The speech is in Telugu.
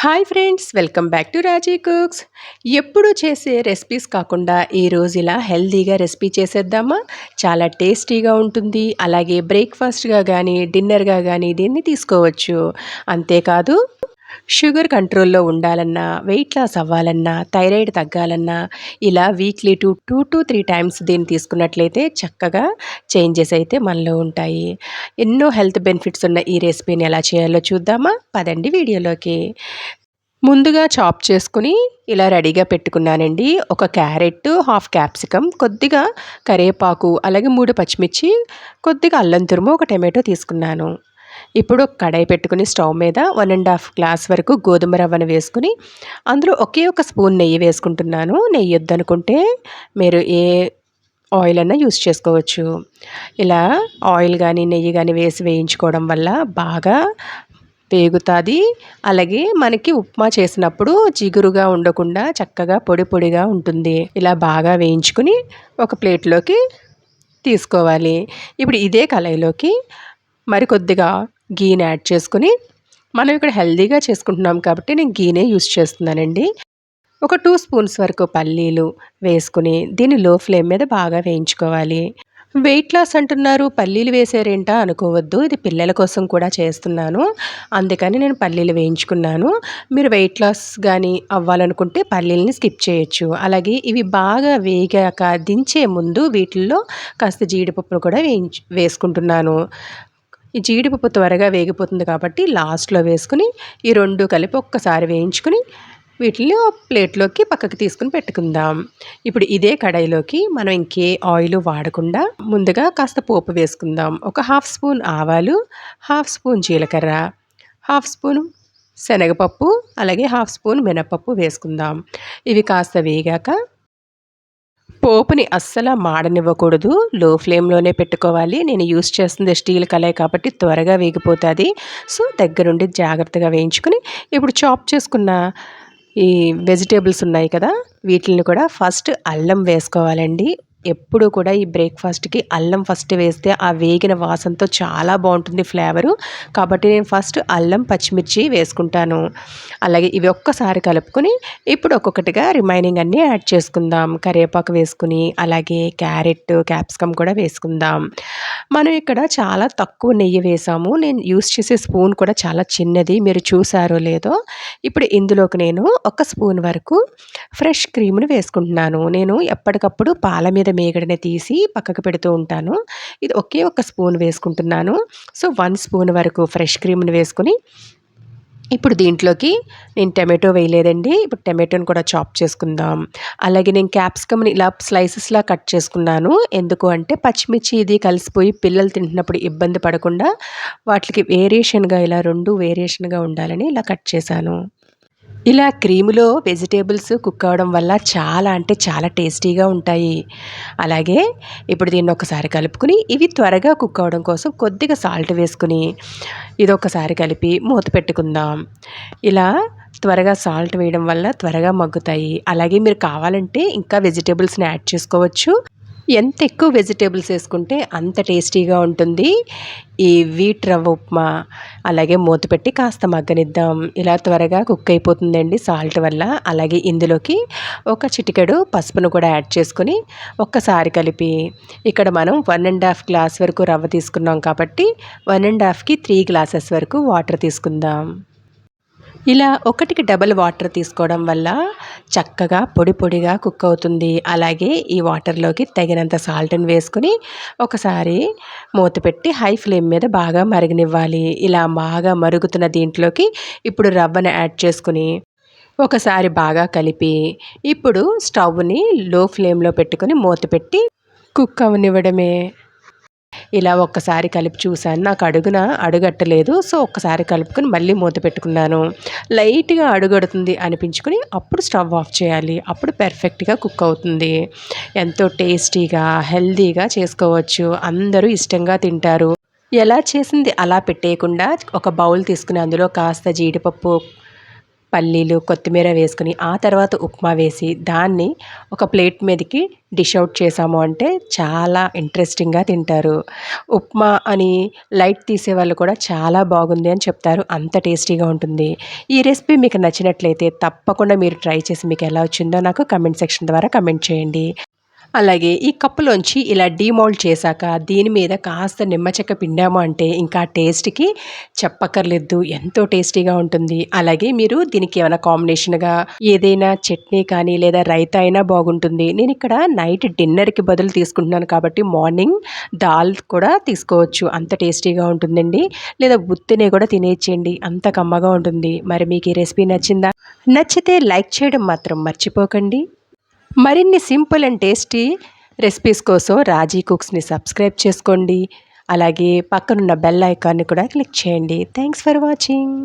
Hi friends, welcome back to Raji cooks. ఎప్పుడు చేసే రెసిపీస్ కాకుండా ఈరోజు ఇలా హెల్తీగా రెసిపీ చేసేద్దామా? చాలా టేస్టీగా ఉంటుంది. అలాగే బ్రేక్ఫాస్ట్గా కానీ డిన్నర్గా కానీ దీన్ని తీసుకోవచ్చు. అంతేకాదు షుగర్ కంట్రోల్లో ఉండాలన్నా, వెయిట్ లాస్ అవ్వాలన్నా, థైరాయిడ్ తగ్గాలన్నా ఇలా వీక్లీ 2 to 3 టైమ్స్ దీన్ని తీసుకున్నట్లయితే చక్కగా చేంజెస్ అయితే మనలో ఉంటాయి. ఎన్నో హెల్త్ బెనిఫిట్స్ ఉన్న ఈ రెసిపీని ఎలా చేయాలో చూద్దామా? పదండి వీడియోలోకి. ముందుగా చాప్ చేసుకుని ఇలా రెడీగా పెట్టుకున్నానండి. ఒక క్యారెట్, హాఫ్ క్యాప్సికమ్, కొద్దిగా కరివేపాకు, అలాగే 3 పచ్చిమిర్చి, కొద్దిగా అల్లం తురుము, ఒక టమాటో తీసుకున్నాను. ఇప్పుడు ఒక కడాయి పెట్టుకుని స్టవ్ మీద 1½ గ్లాస్ వరకు గోధుమ రవ్వను వేసుకుని అందులో ఒకే ఒక స్పూన్ నెయ్యి వేసుకుంటున్నాను. నెయ్యి వద్దనుకుంటే మీరు ఏ ఆయిల్ అన్నా యూస్ చేసుకోవచ్చు. ఇలా ఆయిల్ కానీ నెయ్యి కానీ వేసి వేయించుకోవడం వల్ల బాగా వేగుతుంది. అలాగే మనకి ఉప్మా చేసినప్పుడు జిగురుగా ఉండకుండా చక్కగా పొడి పొడిగా ఉంటుంది. ఇలా బాగా వేయించుకుని ఒక ప్లేట్లోకి తీసుకోవాలి. ఇప్పుడు ఇదే కళాయిలోకి మరికొద్దిగా గీని యాడ్ చేసుకుని, మనం ఇక్కడ హెల్తీగా చేసుకుంటున్నాం కాబట్టి నేను గీనే యూస్ చేస్తున్నానండి. ఒక 2 స్పూన్స్ వరకు పల్లీలు వేసుకుని దీన్ని లో ఫ్లేమ్ మీద బాగా వేయించుకోవాలి. వెయిట్ లాస్ అంటున్నారు, పల్లీలు వేసారేంటా అనుకోవద్దు. ఇది పిల్లల కోసం కూడా చేస్తున్నాను. అందుకని నేను పల్లీలు వేయించుకున్నాను. మీరు వెయిట్ లాస్ కానీ అవ్వాలనుకుంటే పల్లీలని స్కిప్ చేయొచ్చు. అలాగే ఇవి బాగా వేగాక దించే ముందు వీటిల్లో కాస్త జీడిపప్పును కూడా వేసుకుంటున్నాను. ఈ జీడిపప్పు త్వరగా వేగిపోతుంది కాబట్టి లాస్ట్లో వేసుకుని ఈ 2 కలిపి ఒక్కసారి వేయించుకుని వీటిని ప్లేట్లోకి పక్కకి తీసుకుని పెట్టుకుందాం. ఇప్పుడు ఇదే కడాయిలోకి మనం ఇంకే ఆయిల్ వాడకుండా ముందుగా కాస్త పోపు వేసుకుందాం. ఒక హాఫ్ స్పూన్ ఆవాలు, హాఫ్ స్పూన్ జీలకర్ర, హాఫ్ స్పూన్ శనగపప్పు, అలాగే హాఫ్ స్పూన్ మినపప్పు వేసుకుందాం. ఇవి కాస్త వేగాక పోపుని అస్సలు మాడనివ్వకూడదు, లో ఫ్లేమ్లోనే పెట్టుకోవాలి. నేను యూస్ చేస్తుంది స్టీల్ కళాయి కాబట్టి త్వరగా వేగిపోతుంది. సో దగ్గరుండి జాగ్రత్తగా వేయించుకుని ఇప్పుడు చాప్ చేసుకున్న ఈ వెజిటేబుల్స్ ఉన్నాయి కదా, వీటిని కూడా ఫస్ట్ అల్లం వేసుకోవాలండి. ఎప్పుడు కూడా ఈ బ్రేక్ఫాస్ట్కి అల్లం ఫస్ట్ వేస్తే ఆ వేగిన వాసనతో చాలా బాగుంటుంది ఫ్లేవరు. కాబట్టి నేను ఫస్ట్ అల్లం, పచ్చిమిర్చి వేసుకుంటాను. అలాగే ఇవి ఒక్కసారి కలుపుకొని ఇప్పుడు ఒక్కొక్కటిగా రిమైనింగ్ అన్నీ యాడ్ చేసుకుందాం. కరివేపాకు వేసుకుని అలాగే క్యారెట్, క్యాప్సికమ్ కూడా వేసుకుందాం. మనం ఇక్కడ చాలా తక్కువ నెయ్యి వేసాము. నేను యూస్ చేసే స్పూన్ కూడా చాలా చిన్నది, మీరు చూసారో లేదో. ఇప్పుడు ఇందులోకి నేను ఒక స్పూన్ వరకు ఫ్రెష్ క్రీమ్ని వేసుకుంటున్నాను. నేను ఎప్పటికప్పుడు పాల మీద మేగడనే తీసి పక్కకు పెడుతూ ఉంటాను. ఇది ఒకే ఒక స్పూన్ వేసుకుంటున్నాను. సో 1 స్పూన్ వరకు ఫ్రెష్ క్రీమ్ని వేసుకుని ఇప్పుడు దీంట్లోకి నేను టమాటో వేయలేదండి. ఇప్పుడు టమాటోని కూడా చాప్ చేసుకుందాం. అలాగే నేను క్యాప్సికమ్ని ఇలా స్లైసెస్లా కట్ చేసుకున్నాను. ఎందుకు అంటే పచ్చిమిర్చి ఇది కలిసిపోయి పిల్లలు తింటున్నప్పుడు ఇబ్బంది పడకుండా వాటికి వేరియేషన్గా ఇలా 2 వేరియేషన్గా ఉండాలని ఇలా కట్ చేశాను. ఇలా క్రీములో వెజిటేబుల్స్ కుక్ అవ్వడం వల్ల చాలా అంటే చాలా టేస్టీగా ఉంటాయి. అలాగే ఇప్పుడు దీన్ని ఒకసారి కలుపుకుని ఇవి త్వరగా కుక్ అవ్వడం కోసం కొద్దిగా సాల్ట్ వేసుకుని ఇదొకసారి కలిపి మూత పెట్టుకుందాం. ఇలా త్వరగా సాల్ట్ వేయడం వల్ల త్వరగా మగ్గుతాయి. అలాగే మీరు కావాలంటే ఇంకా వెజిటేబుల్స్ని యాడ్ చేసుకోవచ్చు. ఎంత ఎక్కువ వెజిటేబుల్స్ వేసుకుంటే అంత టేస్టీగా ఉంటుంది ఈ వీట్ రవ్వ ఉప్మా. అలాగే మూత పెట్టి కాస్త మగ్గనిద్దాం. ఇలా త్వరగా కుక్ అయిపోతుందండి సాల్ట్ వల్ల. అలాగే ఇందులోకి ఒక చిటికెడు పసుపును కూడా యాడ్ చేసుకొని ఒక్కసారి కలిపి ఇక్కడ మనం 1½ గ్లాస్ వరకు రవ్వ తీసుకున్నాం కాబట్టి 1½కి 3 గ్లాసెస్ వరకు వాటర్ తీసుకుందాం. ఇలా 1కి డబల్ వాటర్ తీసుకోవడం వల్ల చక్కగా పొడి పొడిగా కుక్ అవుతుంది. అలాగే ఈ వాటర్లోకి తగినంత సాల్ట్ని వేసుకుని ఒకసారి మూత పెట్టి హై ఫ్లేమ్ మీద బాగా మరగనివ్వాలి. ఇలా బాగా మరుగుతున్న దీంట్లోకి ఇప్పుడు రవ్వను యాడ్ చేసుకుని ఒకసారి బాగా కలిపి ఇప్పుడు స్టవ్ని లో ఫ్లేమ్లో పెట్టుకుని మూత పెట్టి కుక్ అవనివ్వడమే. ఇలా ఒక్కసారి కలిపి చూశాను, నాకు అడుగట్టలేదు. సో ఒక్కసారి కలుపుకొని మళ్ళీ మూత పెట్టుకున్నాను. లైట్గా అడుగడుతుంది అనిపించుకుని అప్పుడు స్టవ్ ఆఫ్ చేయాలి. అప్పుడు పర్ఫెక్ట్గా కుక్ అవుతుంది. ఎంతో టేస్టీగా హెల్తీగా చేసుకోవచ్చు. అందరూ ఇష్టంగా తింటారు. ఎలా చేసింది అలా పెట్టేయకుండా ఒక బౌల్ తీసుకుని అందులో కాస్త జీడిపప్పు, పల్లీలు, కొత్తిమీర వేసుకొని ఆ తర్వాత ఉప్మా వేసి దాన్ని ఒక ప్లేట్ మీదకి డిష్ అవుట్ చేసాము అంటే చాలా ఇంట్రెస్టింగ్‌గా తింటారు. ఉప్మా అని లైట్ తీసేవాళ్ళు కూడా చాలా బాగుంది అని చెప్తారు. అంత టేస్టీగా ఉంటుంది. ఈ రెసిపీ మీకు నచ్చినట్లయితే తప్పకుండా మీరు ట్రై చేసి మీకెలా వచ్చిందో నాకు కమెంట్ సెక్షన్ ద్వారా కమెంట్ చేయండి. అలాగే ఈ కప్పులోంచి ఇలా డీమోల్డ్ చేశాక దీని మీద కాస్త నిమ్మ చెక్క పిండాము అంటే ఇంకా టేస్ట్‌కి చెప్పక్కర్లేదు. ఎంతో టేస్టీగా ఉంటుంది. అలాగే మీరు దీనికి ఏమైనా కాంబినేషన్‌గా ఏదైనా చట్నీ కానీ లేదా రైతా అయినా బాగుంటుంది. నేనిక్కడ నైట్ డిన్నర్‌కి బదులు తీసుకుంటున్నాను కాబట్టి మార్నింగ్ దాల్ కూడా తీసుకోవచ్చు. అంత టేస్టీగా ఉంటుందండి. లేదా ఉత్తినే కూడా తినేయొచ్చండి. అంత కమ్మగా ఉంటుంది. మరి మీకు ఈ రెసిపీ నచ్చిందా? నచ్చితే లైక్ చేయడం మాత్రం మర్చిపోకండి. మరిన్ని సింపుల్ అండ్ టేస్టీ రెసిపీస్ కోసం రాజీ కుక్స్‌ని సబ్స్క్రైబ్ చేసుకోండి. అలాగే పక్కనున్న బెల్ ఐకాన్‌ని కూడా క్లిక్ చేయండి. Thanks for watching.